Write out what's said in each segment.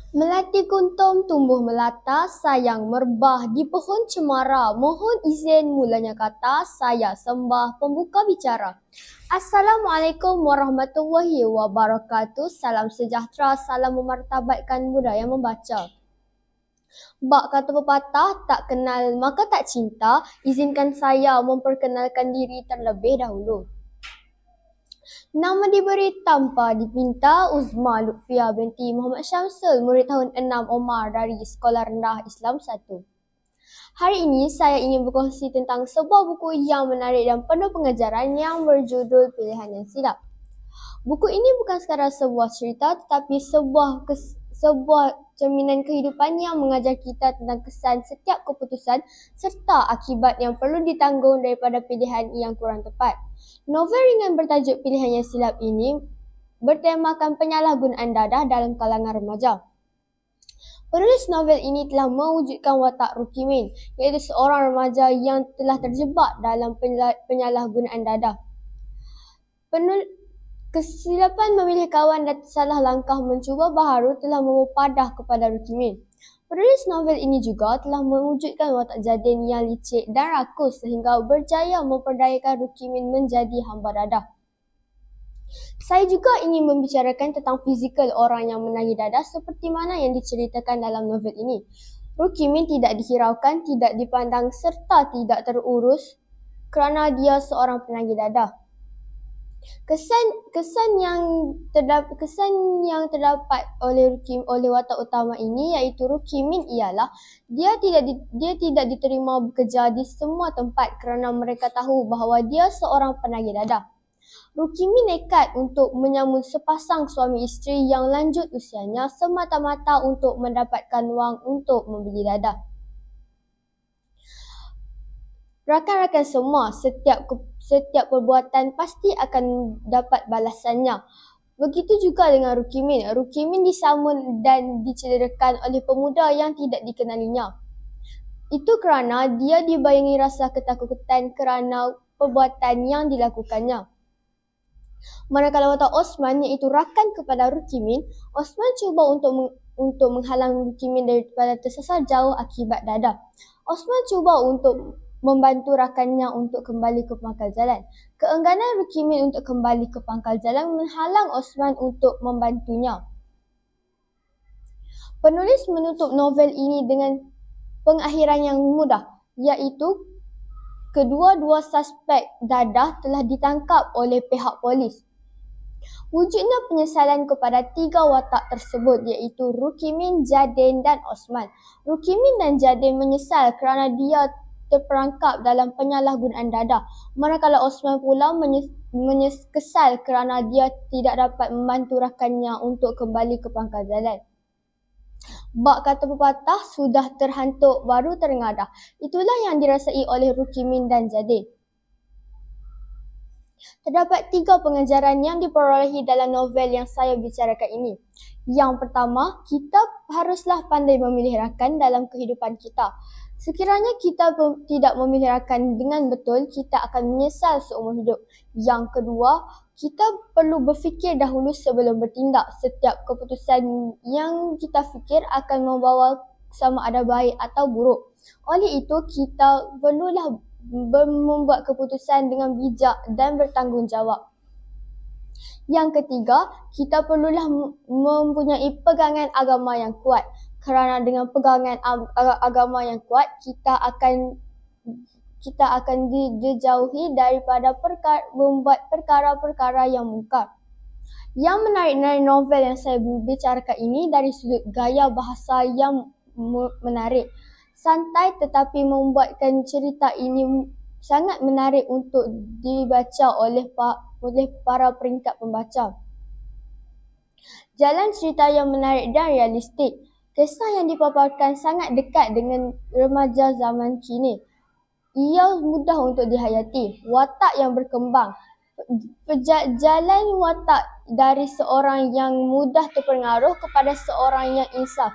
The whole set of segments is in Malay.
Melati kuntum tumbuh melata, sayang merbah di pohon cemara. Mohon izin mulanya kata, saya sembah pembuka bicara. Assalamualaikum warahmatullahi wabarakatuh. Salam sejahtera, salam memartabatkan budaya membaca. Bak kata pepatah, tak kenal maka tak cinta. Izinkan saya memperkenalkan diri terlebih dahulu. Nama diberi tanpa dipinta, Uzma Lutfia binti Muhammad Syamsul, murid tahun 6 Omar dari Sekolah Rendah Islam 1. Hari ini saya ingin berkongsi tentang sebuah buku yang menarik dan penuh pengajaran yang berjudul Pilihan yang Silap. Buku ini bukan sekadar sebuah cerita tetapi sebuah cerminan kehidupan yang mengajar kita tentang kesan setiap keputusan serta akibat yang perlu ditanggung daripada pilihan yang kurang tepat. Novel ringan bertajuk Pilihan yang Silap ini bertemakan penyalahgunaan dadah dalam kalangan remaja. Penulis novel ini telah mewujudkan watak Rukimin, iaitu seorang remaja yang telah terjebak dalam penyalahgunaan dadah. Kesilapan memilih kawan dan salah langkah mencuba baharu telah membawa padah kepada Rukimin. Penulis novel ini juga telah mewujudkan watak Jadin yang licik dan rakus sehingga berjaya memperdayakan Rukimin menjadi hamba dadah. Saya juga ingin membicarakan tentang fizikal orang yang menagih dadah seperti mana yang diceritakan dalam novel ini. Rukimin tidak dihiraukan, tidak dipandang serta tidak terurus kerana dia seorang penagih dadah. Kesan yang terdapat oleh watak utama ini iaitu Rukimin ialah dia tidak diterima bekerja di semua tempat kerana mereka tahu bahawa dia seorang penagih dadah. Rukimin nekat untuk menyambut sepasang suami isteri yang lanjut usianya semata-mata untuk mendapatkan wang untuk membeli dadah. Rakan-rakan semua, setiap perbuatan pasti akan dapat balasannya. Begitu juga dengan Rukimin. Rukimin disamun dan dicederakan oleh pemuda yang tidak dikenalinya. Itu kerana dia dibayangi rasa ketakutan kerana perbuatan yang dilakukannya. Manakala watak Osman iaitu rakan kepada Rukimin, Osman cuba untuk menghalang Rukimin daripada tersasar jauh akibat dadah. Osman cuba untuk membantu rakannya untuk kembali ke pangkal jalan. Keengganan Rukimin untuk kembali ke pangkal jalan menghalang Osman untuk membantunya. Penulis menutup novel ini dengan pengakhiran yang mudah, iaitu kedua-dua suspek dadah telah ditangkap oleh pihak polis. Wujudnya penyesalan kepada tiga watak tersebut iaitu Rukimin, Jadin dan Osman. Rukimin dan Jadin menyesal kerana dia terperangkap dalam penyalahgunaan dadah, manakala Osman pula kesal kerana dia tidak dapat membantu rakannya untuk kembali ke pangkal jalan. Bak kata pepatah, sudah terhantuk baru terengadah. Itulah yang dirasai oleh Rukimin dan Jadin. Terdapat 3 pengajaran yang diperolehi dalam novel yang saya bicarakan ini. Yang pertama, kita haruslah pandai memilih rakan dalam kehidupan kita. Sekiranya kita tidak memilih rakan dengan betul, kita akan menyesal seumur hidup. Yang kedua, kita perlu berfikir dahulu sebelum bertindak. Setiap keputusan yang kita fikir akan membawa sama ada baik atau buruk. Oleh itu, kita perlulah membuat keputusan dengan bijak dan bertanggungjawab. Yang ketiga, kita perlulah mempunyai pegangan agama yang kuat. Kerana dengan pegangan agama yang kuat, kita akan dijauhi daripada membuat perkara-perkara yang mungkar. Yang menarik dari novel yang saya bicarakan ini dari sudut gaya bahasa yang menarik. Santai tetapi membuatkan cerita ini sangat menarik untuk dibaca oleh para peringkat pembaca. Jalan cerita yang menarik dan realistik. Kisah yang dipaparkan sangat dekat dengan remaja zaman kini. Ia mudah untuk dihayati. Watak yang berkembang. Jalan watak dari seorang yang mudah terpengaruh kepada seorang yang insaf.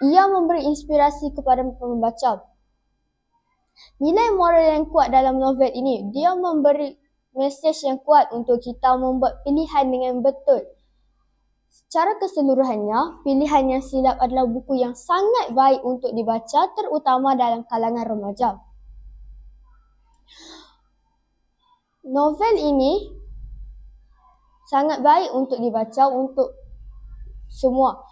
Ia memberi inspirasi kepada pembaca. Nilai moral yang kuat dalam novel ini, dia memberi mesej yang kuat untuk kita membuat pilihan dengan betul. Secara keseluruhannya, pilihan yang silap adalah buku yang sangat baik untuk dibaca, terutama dalam kalangan remaja. Novel ini sangat baik untuk dibaca untuk semua.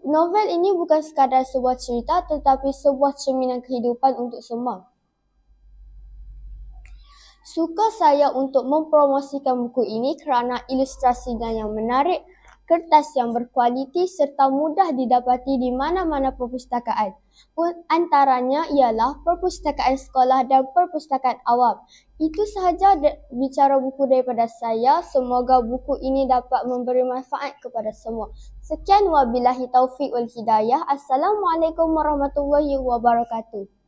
Novel ini bukan sekadar sebuah cerita tetapi sebuah cerminan kehidupan untuk semua. Suka saya untuk mempromosikan buku ini kerana ilustrasinya yang menarik, kertas yang berkualiti serta mudah didapati di mana-mana perpustakaan. Antaranya ialah perpustakaan sekolah dan perpustakaan awam. Itu sahaja bicara buku daripada saya. Semoga buku ini dapat memberi manfaat kepada semua. Sekian, wabillahi taufiq wal hidayah. Assalamualaikum warahmatullahi wabarakatuh.